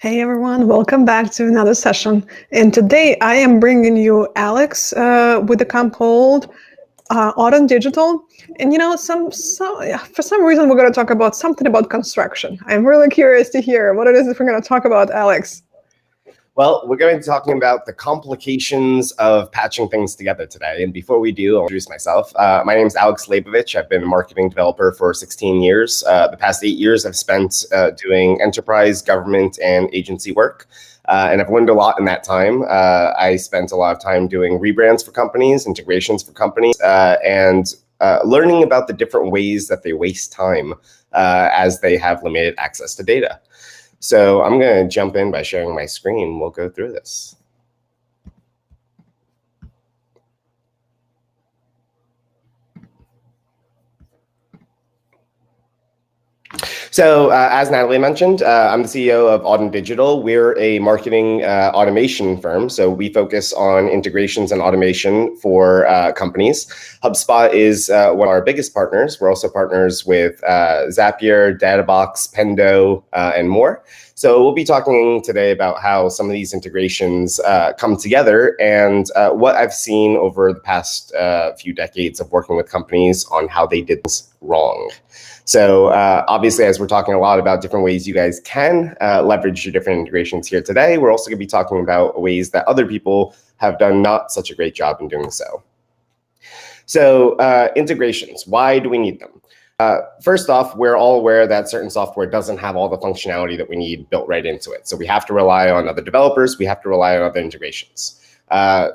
Hey everyone, welcome back to another session. And today I am bringing you Alex with a comp called Auden Digital. And for some reason we're going to talk about something about construction. I'm really curious to hear what it is that we're going to talk about, Alex. Well, we're going to be talking about the complications of patching things together today. And before we do, I'll introduce myself. My name is Alex Leybovich. I've been a marketing developer for 16 years. The past 8 years I've spent doing enterprise, government, and agency work. And I've learned a lot in that time. I spent a lot of time doing rebrands for companies, integrations for companies, and learning about the different ways that they waste time as they have limited access to data. So I'm going to jump in by sharing my screen. We'll go through this. So as Natalie mentioned, I'm the CEO of Auden Digital. We're a marketing automation firm. So we focus on integrations and automation for companies. HubSpot is one of our biggest partners. We're also partners with Zapier, Databox, Pendo, and more. So we'll be talking today about how some of these integrations come together and what I've seen over the past few decades of working with companies on how they did this wrong. So obviously, as we're talking a lot about different ways you guys can leverage your different integrations here today, we're also going to be talking about ways that other people have done not such a great job in doing so. So integrations, why do we need them? First off, we're all aware that certain software doesn't have all the functionality that we need built right into it. So we have to rely on other developers. We have to rely on other integrations.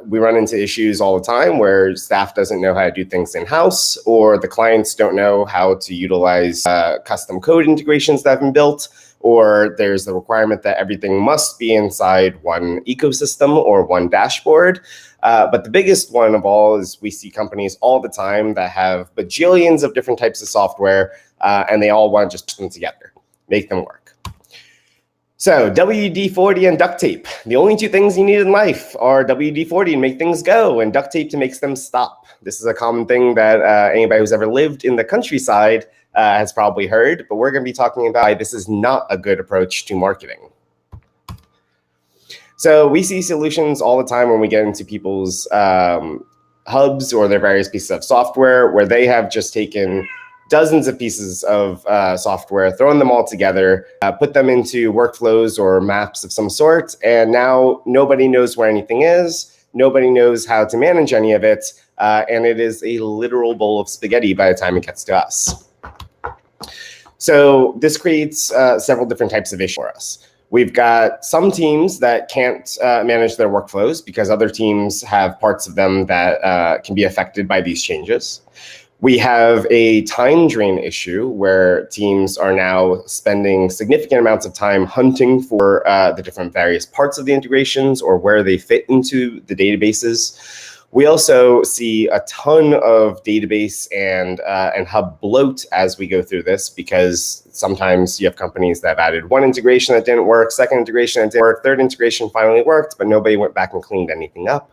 We run into issues all the time where staff doesn't know how to do things in-house, or the clients don't know how to utilize custom code integrations that have been built, or there's the requirement that everything must be inside one ecosystem or one dashboard. But the biggest one of all is we see companies all the time that have bajillions of different types of software, and they all want to just put them together, make them work. So WD-40 and duct tape. The only two things you need in life are WD-40 to make things go and duct tape to make them stop. This is a common thing that anybody who's ever lived in the countryside has probably heard, but we're going to be talking about why this is not a good approach to marketing. So we see solutions all the time when we get into people's hubs or their various pieces of software where they have just taken dozens of pieces of software, thrown them all together, put them into workflows or maps of some sort, and now nobody knows where anything is, nobody knows how to manage any of it, and it is a literal bowl of spaghetti by the time it gets to us. So this creates several different types of issues for us. We've got some teams that can't manage their workflows because other teams have parts of them that can be affected by these changes. We have a time drain issue where teams are now spending significant amounts of time hunting for the different various parts of the integrations or where they fit into the databases. We also see a ton of database and hub bloat as we go through this, because sometimes you have companies that have added one integration that didn't work, second integration that didn't work, third integration finally worked, but nobody went back and cleaned anything up.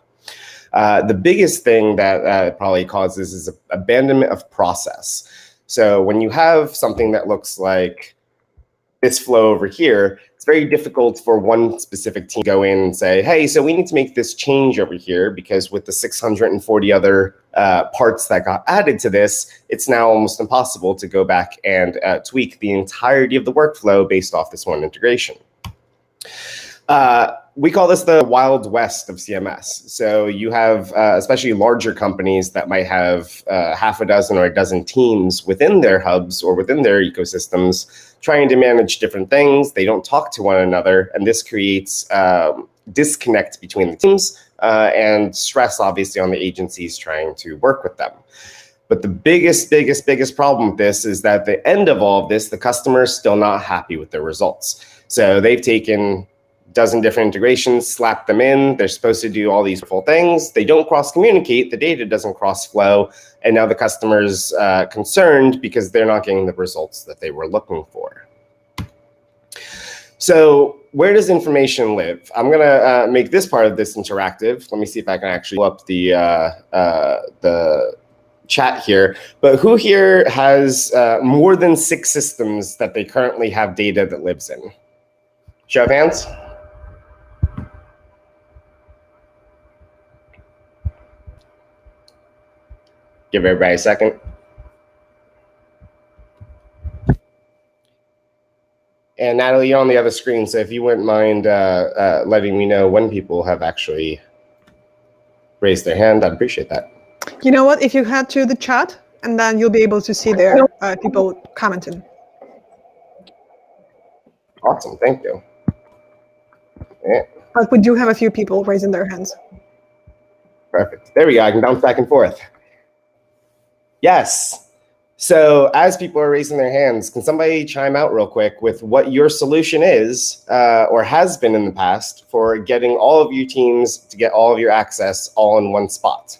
The biggest thing that probably causes is abandonment of process. So when you have something that looks like this flow over here, it's very difficult for one specific team to go in and say, hey, so we need to make this change over here because with the 640 other parts that got added to this, it's now almost impossible to go back and tweak the entirety of the workflow based off this one integration. We call this the Wild West of CMS. So you have especially larger companies that might have half a dozen or a dozen teams within their hubs or within their ecosystems trying to manage different things. They don't talk to one another, and this creates disconnect between the teams and stress, obviously, on the agencies trying to work with them. But the biggest problem with this is that at the end of all of this, the customer is still not happy with their results. So they've taken dozen different integrations, slap them in. They're supposed to do all these full things. They don't cross-communicate. The data doesn't cross-flow. And now the customer's concerned because they're not getting the results that they were looking for. So where does information live? I'm going to make this part of this interactive. Let me see if I can actually pull up the chat here. But who here has more than 6 systems that they currently have data that lives in? Show of hands. Give everybody a second. And Natalie, you're on the other screen, so if you wouldn't mind letting me know when people have actually raised their hand, I'd appreciate that. You know what? If you head to the chat, and then you'll be able to see there people commenting. Awesome, thank you. Yeah. But we do have a few people raising their hands. Perfect. There we go. I can bounce back and forth. Yes. So as people are raising their hands, can somebody chime out real quick with what your solution is or has been in the past for getting all of your teams to get all of your access all in one spot?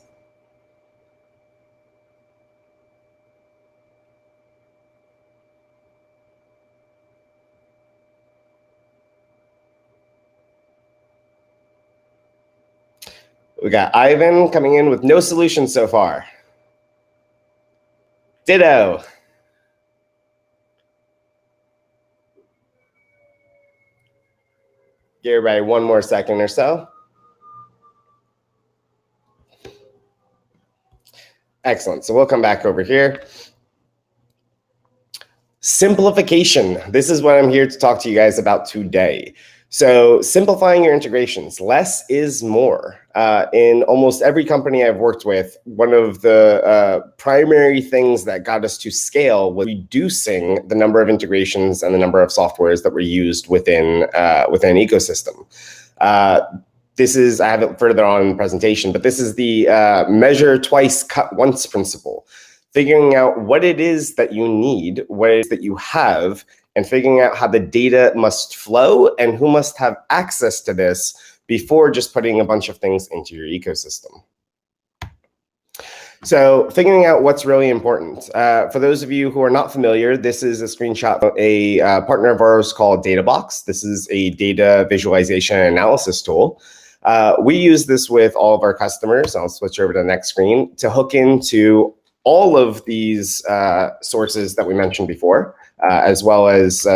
We got Ivan coming in with no solution so far. Ditto. Give everybody one more second or so. Excellent. So we'll come back over here. Simplification. This is what I'm here to talk to you guys about today. So simplifying your integrations. Less is more. In almost every company I've worked with, one of the primary things that got us to scale was reducing the number of integrations and the number of softwares that were used within an ecosystem. This is, I have it further on in the presentation, but this is the measure twice, cut once principle. Figuring out what it is that you need, what it is that you have, and figuring out how the data must flow and who must have access to this before just putting a bunch of things into your ecosystem. So figuring out what's really important. For those of you who are not familiar, this is a screenshot of a partner of ours called DataBox. This is a data visualization and analysis tool. We use this with all of our customers. I'll switch over to the next screen to hook into all of these sources that we mentioned before, as well as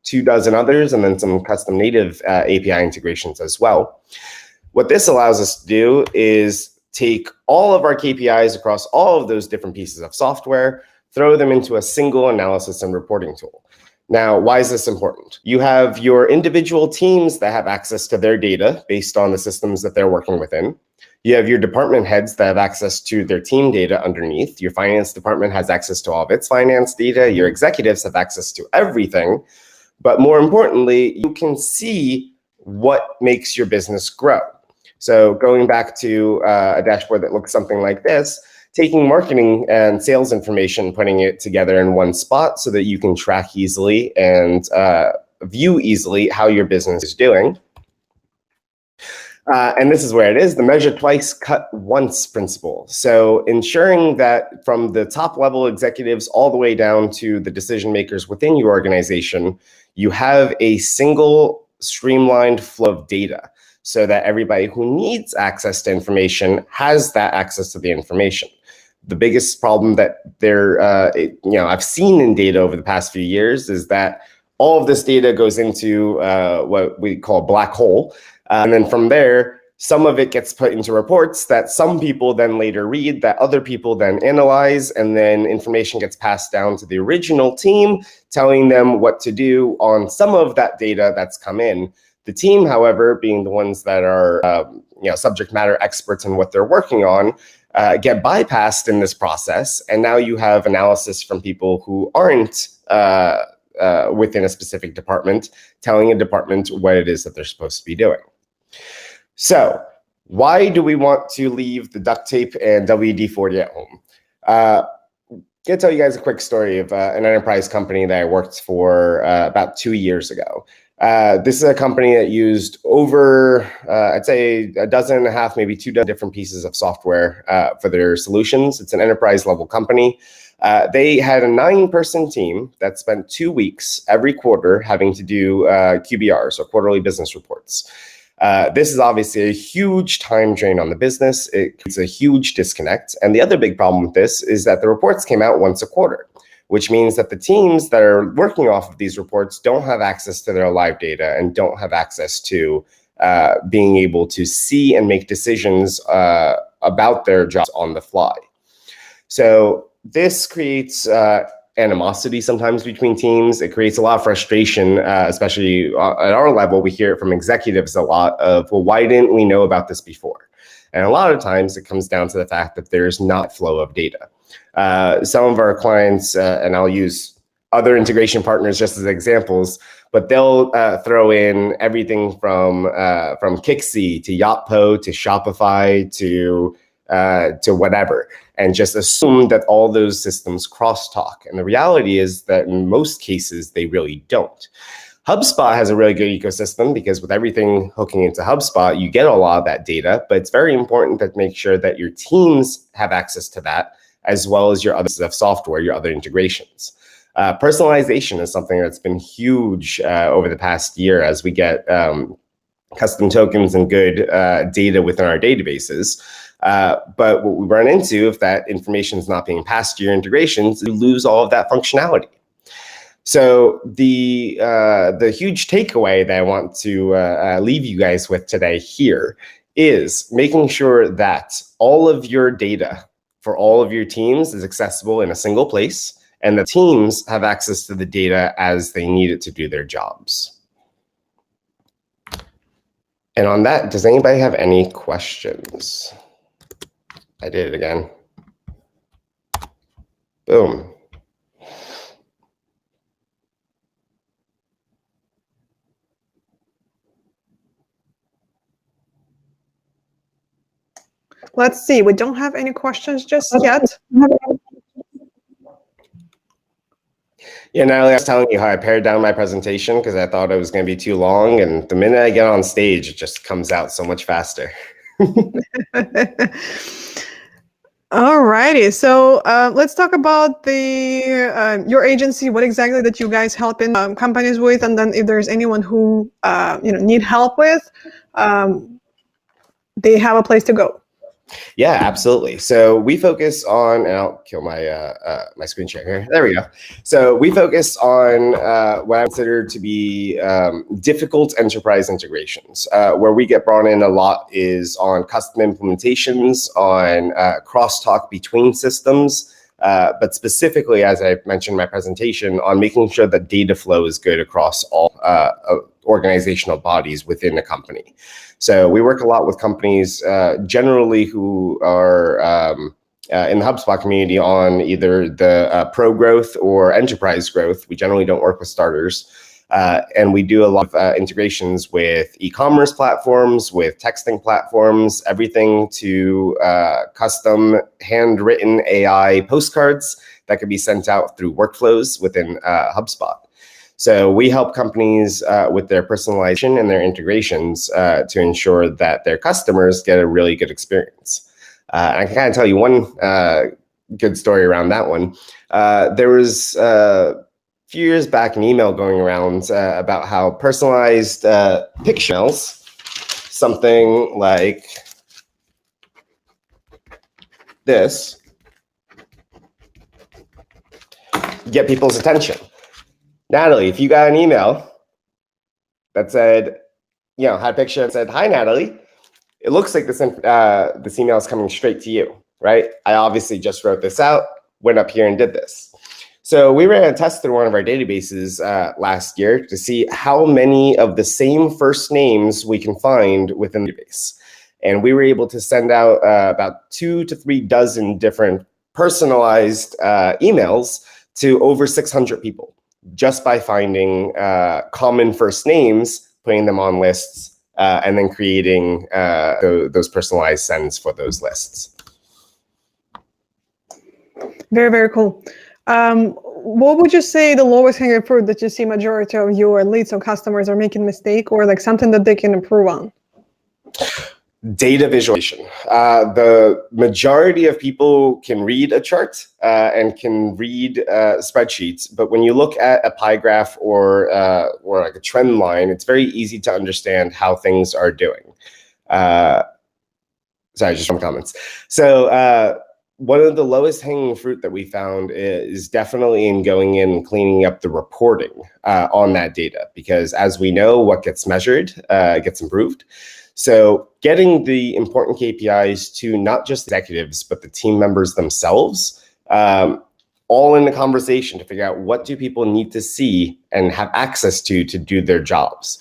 24 others, and then some custom native API integrations as well. What this allows us to do is take all of our KPIs across all of those different pieces of software, throw them into a single analysis and reporting tool. Now, why is this important? You have your individual teams that have access to their data based on the systems that they're working within. You have your department heads that have access to their team data underneath. Your finance department has access to all of its finance data. Your executives have access to everything. But more importantly, you can see what makes your business grow. So going back to a dashboard that looks something like this, taking marketing and sales information, putting it together in one spot so that you can track easily and view easily how your business is doing. And this is where it is, the measure twice, cut once principle. So ensuring that from the top level executives all the way down to the decision makers within your organization, you have a single streamlined flow of data so that everybody who needs access to information has that access to the information. The biggest problem that I've seen in data over the past few years is that all of this data goes into what we call a black hole. And then from there, some of it gets put into reports that some people then later read, that other people then analyze, and then information gets passed down to the original team, telling them what to do on some of that data that's come in. The team, however, being the ones that are subject matter experts in what they're working on, get bypassed in this process. And now you have analysis from people who aren't within a specific department, telling a department what it is that they're supposed to be doing. So why do we want to leave the duct tape and WD-40 at home? I'm going to tell you guys a quick story of an enterprise company that I worked for about 2 years ago. This is a company that used over, I'd say, 1.5, maybe 2 different pieces of software for their solutions. It's an enterprise level company. They had a 9-person team that spent 2 weeks every quarter having to do QBRs, or quarterly business reports. This is obviously a huge time drain on the business. It's a huge disconnect. And the other big problem with this is that the reports came out once a quarter. which means that the teams that are working off of these reports don't have access to their live data and don't have access to being able to see and make decisions about their jobs on the fly. So this creates animosity sometimes between teams. It creates a lot of frustration, especially at our level. We hear it from executives a lot of, well, why didn't we know about this before? And a lot of times it comes down to the fact that there's not flow of data. Some of our clients, and I'll use other integration partners just as examples, but they'll throw in everything from Kixi to Yotpo to Shopify to whatever, and just assume that all those systems crosstalk. And the reality is that in most cases, they really don't. HubSpot has a really good ecosystem because with everything hooking into HubSpot, you get a lot of that data, but it's very important to make sure that your teams have access to that, as well as your other software, your other integrations. Personalization is something that's been huge over the past year as we get custom tokens and good data within our databases. But what we run into, if that information is not being passed to your integrations, you lose all of that functionality. So the huge takeaway that I want to leave you guys with today here is making sure that all of your data for all of your teams is accessible in a single place, and the teams have access to the data as they need it to do their jobs. And on that, does anybody have any questions? I did it again. Boom. Let's see. We don't have any questions just yet. Yeah, Natalie, I was telling you how I pared down my presentation because I thought it was going to be too long. And the minute I get on stage, it just comes out so much faster. All righty. So let's talk about the your agency. What exactly that you guys helping companies with, and then if there's anyone who need help with, they have a place to go. Yeah, absolutely. So we focus on, and I'll kill my my screen share here. There we go. So we focus on what I consider to be difficult enterprise integrations. Where we get brought in a lot is on custom implementations, on crosstalk between systems, but specifically, as I mentioned in my presentation, on making sure that data flow is good across all organizational bodies within a company. So we work a lot with companies generally who are in the HubSpot community on either the pro growth or enterprise growth. We generally don't work with starters. And we do a lot of integrations with e-commerce platforms, with texting platforms, everything to custom handwritten AI postcards that can be sent out through workflows within HubSpot. So we help companies with their personalization and their integrations to ensure that their customers get a really good experience. I can kind of tell you one good story around that one. There was a few years back an email going around about how personalized pictures, something like this, get people's attention. Natalie, if you got an email that said, had a picture that said, "Hi, Natalie," it looks like this email is coming straight to you, right? I obviously just wrote this out, went up here and did this. So we ran a test through one of our databases last year to see how many of the same first names we can find within the database. And we were able to send out about 2 to 3 dozen different personalized emails to over 600 people, just by finding common first names, putting them on lists, and then creating those personalized sends for those lists. Very, very cool. What would you say the lowest hanging fruit that you see majority of your leads or customers are making mistake, or like something that they can improve on? Data visualization. The majority of people can read a chart and can read spreadsheets, but when you look at a pie graph or like a trend line, it's very easy to understand how things are doing. Sorry, just some comments. So one of the lowest hanging fruit that we found is definitely in going in and cleaning up the reporting on that data, because as we know, what gets measured gets improved. So getting the important KPIs to not just executives, but the team members themselves, all in the conversation to figure out what do people need to see and have access to do their jobs.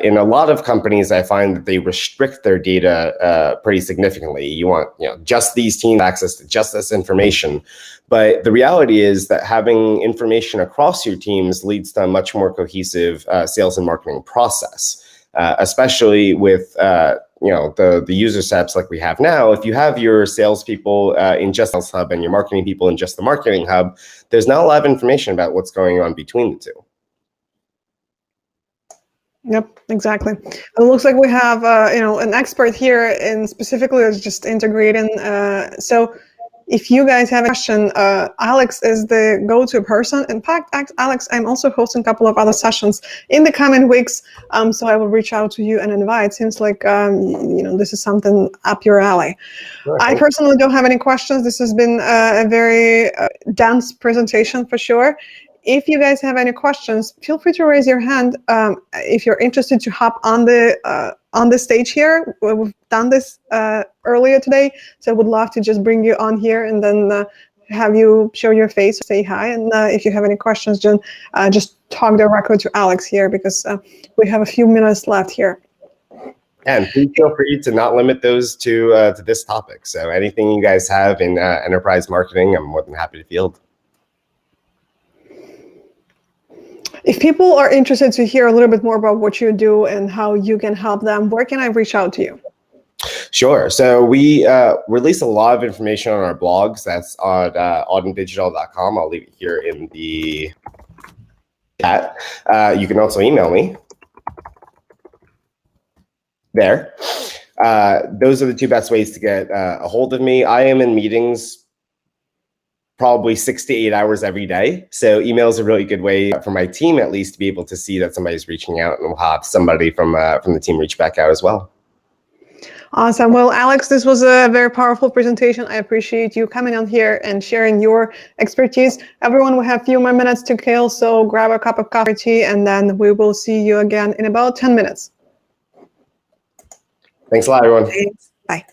In a lot of companies, I find that they restrict their data pretty significantly. You want, just these teams access to just this information. But the reality is that having information across your teams leads to a much more cohesive sales and marketing process, especially with the user sets like we have now. If you have your salespeople in just Sales Hub and your marketing people in just the Marketing Hub, there's not a lot of information about what's going on between the two. Yep, exactly. It looks like we have an expert here in specifically just integrating. So if you guys have a question, Alex is the go-to person. In fact, Alex, I'm also hosting a couple of other sessions in the coming weeks. So I will reach out to you and invite. Seems like this is something up your alley. Sure. I personally don't have any questions. This has been a very dense presentation for sure. If you guys have any questions, feel free to raise your hand. If you're interested to hop on the stage here, we've done this earlier today, so I would love to just bring you on here and then have you show your face, say hi, and if you have any questions, just talk directly to Alex here, because we have a few minutes left here. And please feel free to not limit those to this topic. So anything you guys have in enterprise marketing, I'm more than happy to field. If people are interested to hear a little bit more about what you do and how you can help them, where can I reach out to you? Sure. So we release a lot of information on our blogs. That's on audendigital.com. I'll leave it here in the chat. You can also email me there. Those are the two best ways to get a hold of me. I am in meetings probably 6 to 8 hours every day. So email is a really good way for my team, at least, to be able to see that somebody's reaching out, and we'll have somebody from the team reach back out as well. Awesome. Well, Alex, this was a very powerful presentation. I appreciate you coming on here and sharing your expertise. Everyone, we have a few more minutes to kill, so grab a cup of coffee or tea, and then we will see you again in about 10 minutes. Thanks a lot, everyone. Thanks. Bye.